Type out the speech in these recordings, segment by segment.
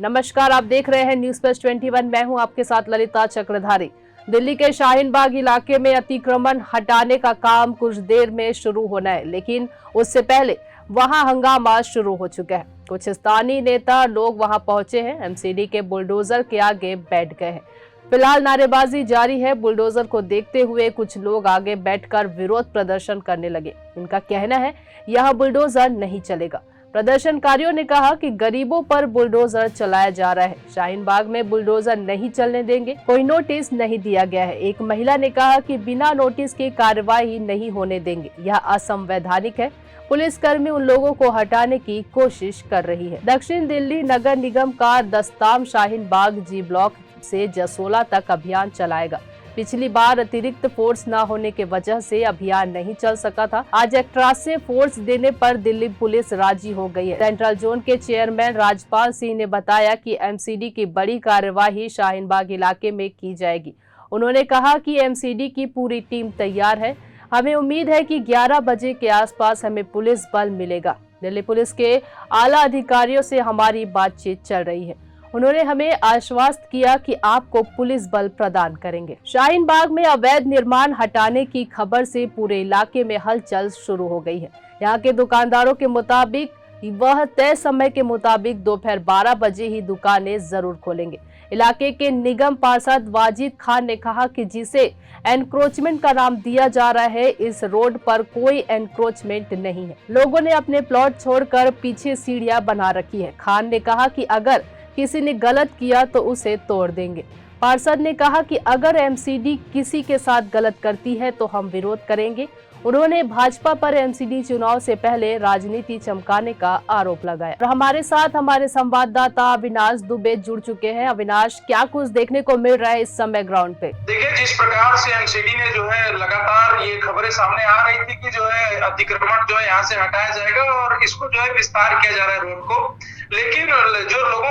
नमस्कार, आप देख रहे हैं न्यूज प्लस 21। मैं हूं आपके साथ ललिता चक्रधारी। दिल्ली के शाहीन बाग इलाके में अतिक्रमण हटाने का काम कुछ देर में शुरू होना है, लेकिन उससे पहले वहां हंगामा शुरू हो चुका है। कुछ स्थानीय नेता लोग वहां पहुंचे हैं, एमसीडी के बुलडोजर के आगे बैठ गए हैं। फिलहाल नारेबाजी जारी है। बुलडोजर को देखते हुए कुछ लोग आगे बैठकर विरोध प्रदर्शन करने लगे। उनका कहना है यह बुलडोजर नहीं चलेगा। प्रदर्शनकारियों ने कहा कि गरीबों पर बुलडोजर चलाया जा रहा है, शाहीन बाग में बुलडोजर नहीं चलने देंगे। कोई नोटिस नहीं दिया गया है। एक महिला ने कहा कि बिना नोटिस के कार्रवाई नहीं होने देंगे, यह असंवैधानिक है। पुलिसकर्मी उन लोगों को हटाने की कोशिश कर रही है। दक्षिण दिल्ली नगर निगम का दस्ताम शाहीन बाग जी ब्लॉक से जसोला तक अभियान चलाएगा। पिछली बार अतिरिक्त फोर्स न होने के वजह से अभियान नहीं चल सका था। आज एक्स्ट्रा से फोर्स देने पर दिल्ली पुलिस राजी हो गई है। सेंट्रल जोन के चेयरमैन राजपाल सिंह ने बताया कि एमसीडी की बड़ी कार्यवाही शाहीन बाग इलाके में की जाएगी। उन्होंने कहा कि एमसीडी की पूरी टीम तैयार है। हमें उम्मीद है कि 11 बजे के आसपास हमें पुलिस बल मिलेगा। दिल्ली पुलिस के आला अधिकारियों से हमारी बातचीत चल रही है। उन्होंने हमें आश्वस्त किया कि आपको पुलिस बल प्रदान करेंगे। शाहीन बाग में अवैध निर्माण हटाने की खबर से पूरे इलाके में हलचल शुरू हो गई है। यहाँ के दुकानदारों के मुताबिक वह तय समय के मुताबिक दोपहर 12 बजे ही दुकानें जरूर खोलेंगे। इलाके के निगम पार्षद वाजिद खान ने कहा कि जिसे एनक्रोचमेंट का नाम दिया जा रहा है, इस रोड पर कोई एनक्रोचमेंट नहीं है। लोगों ने अपने प्लॉट छोड़कर पीछे सीढ़ियां बना रखी है। खान ने कहा कि अगर किसी ने गलत किया तो उसे तोड़ देंगे। पार्षद ने कहा कि अगर एमसीडी किसी के साथ गलत करती है तो हम विरोध करेंगे। उन्होंने भाजपा पर एमसीडी चुनाव से पहले राजनीति चमकाने का आरोप लगाया। और हमारे साथ हमारे संवाददाता अविनाश दुबे जुड़ चुके हैं। अविनाश, क्या कुछ देखने को मिल रहा है इस समय ग्राउंड पे? देखिए, जिस प्रकार से एमसीडी ने जो है लगातार ये खबरें सामने आ रही थी कि जो है अतिक्रमण जो है यहाँ से हटाया जाएगा और इसको जो है विस्तार किया जा रहा है रोड को, लेकिन जो लोग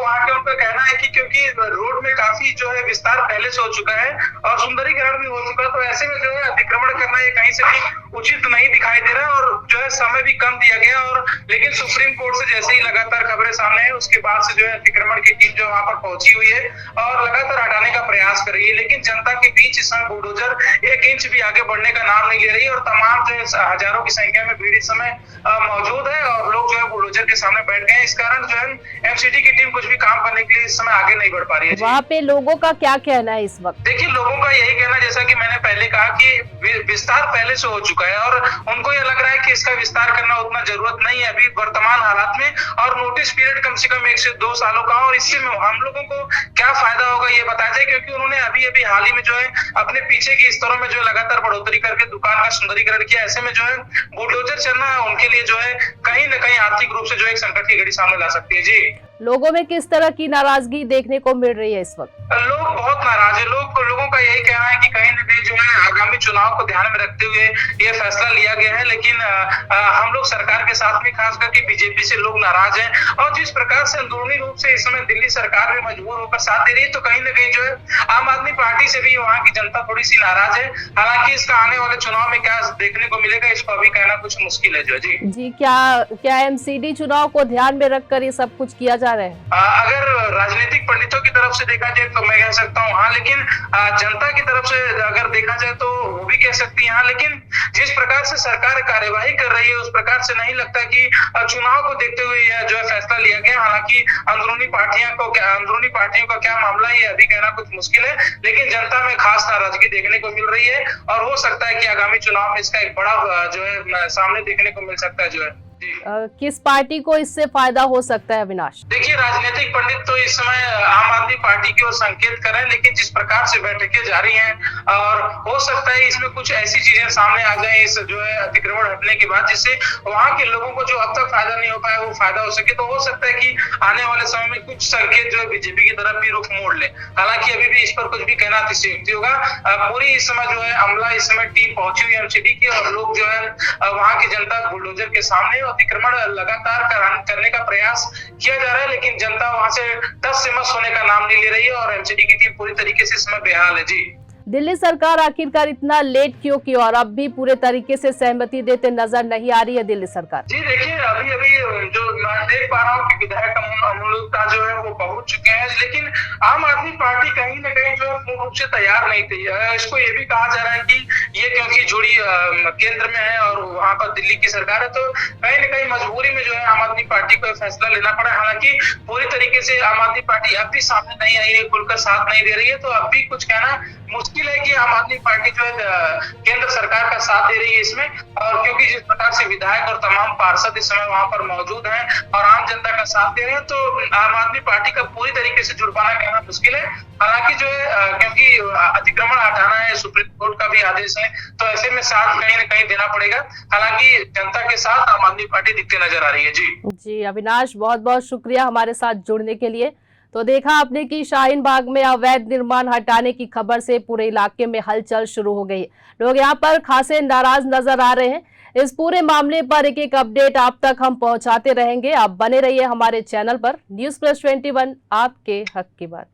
वहाँ के उनका कहना है कि क्योंकि रोड में काफी जो है विस्तार पहले से हो चुका है और सुंदरीकरण भी हो चुका है, तो ऐसे में जो है अतिक्रमण करना ये कहीं से भी उचित नहीं दिखाई दे रहा और जो है समय भी कम दिया गया। और लेकिन सुप्रीम कोर्ट से जैसे ही लगातार खबरें सामने है, उसके बाद से जो है अतिक्रमण की टीम जो वहां पर पहुंची हुई है और लगातार हटाने का प्रयास कर रही है, लेकिन जनता के बीच इस समय बुलडोजर 1 इंच भी आगे बढ़ने का नाम नहीं ले रही और तमाम जो है हजारों की संख्या में भीड़ इस समय मौजूद है और लोग जो है बुलडोजर के सामने बैठ गए हैं। इस कारण जो है एमसीडी की टीम कुछ भी काम करने के लिए इस समय आगे नहीं बढ़ पा रही है। वहाँ पे लोगों का क्या कहना है इस वक्त? देखिए, लोगों का यही कहना, जैसा कि मैंने पहले कहा कि विस्तार पहले से हो चुका है और उनको यह लग रहा है कि इसका विस्तार करना उतना जरूरत नहीं है अभी वर्तमान हालात में, और नोटिस पीरियड कम से कम 1 से 2 सालों का, और इससे हम लोगों को क्या फायदा होगा ये बताया जाए, क्योंकि उन्होंने अभी हाल ही में जो है अपने पीछे के स्तरों में जो है लगातार बढ़ोतरी करके दुकान का सुंदरीकरण किया। ऐसे में जो है बुलडोजर चलना उनके लिए जो है कहीं न कहीं आर्थिक रूप से जो एक संकट की घड़ी सामने ला सकती है। जी, लोगों में किस तरह की नाराजगी देखने को मिल रही है इस वक्त? लोग बहुत नाराज है। लोगों का यही कहना है कि कहीं न कहीं जो है आगामी चुनाव को ध्यान में रखते हुए ये फैसला लिया गया है, लेकिन हम लोग सरकार के साथ में खास करके बीजेपी से लोग नाराज हैं और जिस प्रकार से अंदरूनी रूप से इस समय दिल्ली सरकार भी मजबूर होकर साथ दे रही है, तो कहीं न कहीं जो है आम आदमी पार्टी से भी वहाँ की जनता थोड़ी सी नाराज है। हालांकि इसका आने वाले चुनाव में क्या देखने को मिलेगा, इसको अभी कहना कुछ मुश्किल है। जी, क्या एमसीडी चुनाव को ध्यान में रखकर ये सब कुछ किया जा रहा है? अगर राजनीतिक पंडितों की तरफ से देखा जाए तो मैं कह सकता हूँ हाँ, लेकिन जनता की तरफ से अगर देखा जाए तो वो भी कह सकती है हाँ, लेकिन जिस प्रकार से सरकार कार्यवाही कर रही है उस प्रकार से नहीं लगता कि चुनाव को देखते हुए यह जो है फैसला लिया गया। हालांकि अंदरूनी पार्टियों का क्या मामला है ये अभी कहना कुछ मुश्किल है, लेकिन जनता में खास नाराजगी देखने को मिल रही है और हो सकता है कि आगामी चुनाव में इसका एक बड़ा जो है सामने देखने को मिल सकता है। जो है किस पार्टी को इससे फायदा हो सकता है अविनाश? देखिए, राजनीतिक पंडित तो इस समय आम आदमी पार्टी की ओर संकेत कर रहे हैं, लेकिन जिस प्रकार से बैठकें जारी हैं और हो सकता है इसमें कुछ ऐसी चीजें सामने आ जाए इस जो है अतिक्रमण हटने के बाद, जिससे वहां के लोगों को जो अब तक फायदा नहीं हो पाया वो फायदा हो सके। तो हो सकता है कि आने वाले समय में कुछ संकेत जो है बीजेपी की तरफ भी रुख मोड़ ले। हालांकि अभी भी इस पर कुछ भी कहना अतिशयोक्ति होगा। पूरी इस समय जो है अमला इस समय टीम पहुंची हुई है एमसीडी की और लोग जो है वहां की जनता बुलडोजर के सामने अतिक्रमण लगातार करने का प्रयास किया जा रहा है, लेकिन जनता वहां से टस से मस होने का नाम नहीं ले रही है और एमसीडी की टीम पूरी तरीके से इसमें बेहाल है। जी, दिल्ली सरकार आखिरकार इतना लेट क्यों की और अब भी पूरे तरीके से सहमति देते नजर नहीं आ रही है दिल्ली सरकार? जी देखिए, अभी अभी जो मैं देख पा रहा हूँ कि विधायक अमूल्यता जो है वो पहुंच चुके हैं, लेकिन आम आदमी पार्टी कहीं न कहीं जो है पूर्ण रूप से तैयार नहीं थी। इसको ये भी कहा जा रहा है कि ये क्योंकि जुड़ी केंद्र में है और वहां पर दिल्ली की सरकार है, तो कहीं न कहीं मजबूरी में जो है आम आदमी पार्टी को फैसला लेना पड़ा। हालांकि पूरी तरीके से आम आदमी पार्टी अब भी सामने नहीं आई है, खुलकर साथ नहीं दे रही है, तो अब भी कुछ कहना मुश्किल है कि आम आदमी पार्टी जो है केंद्र सरकार का साथ दे रही है इसमें। और क्योंकि जिस प्रकार से विधायक और तमाम पार्षद इस समय वहां पर मौजूद हैं और आम जनता का साथ दे रहे हैं, तो आम आदमी पार्टी का पूरी तरीके से जुर्माना कहना मुश्किल है। हालांकि जो है क्योंकि अतिक्रमण हटाना है, सुप्रीम कोर्ट का भी आदेश है, तो ऐसे में साथ कहीं न कहीं देना पड़ेगा। हालांकि जनता के साथ आम आदमी पार्टी दिखते नजर आ रही है। जी अविनाश, बहुत बहुत शुक्रिया हमारे साथ जुड़ने के लिए। तो देखा आपने कि शाहीन बाग में अवैध निर्माण हटाने की खबर से पूरे इलाके में हलचल शुरू हो गई। लोग यहाँ पर खासे नाराज नजर आ रहे हैं। इस पूरे मामले पर एक एक अपडेट आप तक हम पहुंचाते रहेंगे। आप बने रहिए हमारे चैनल पर। न्यूज़ प्लस 21, आपके हक की बात।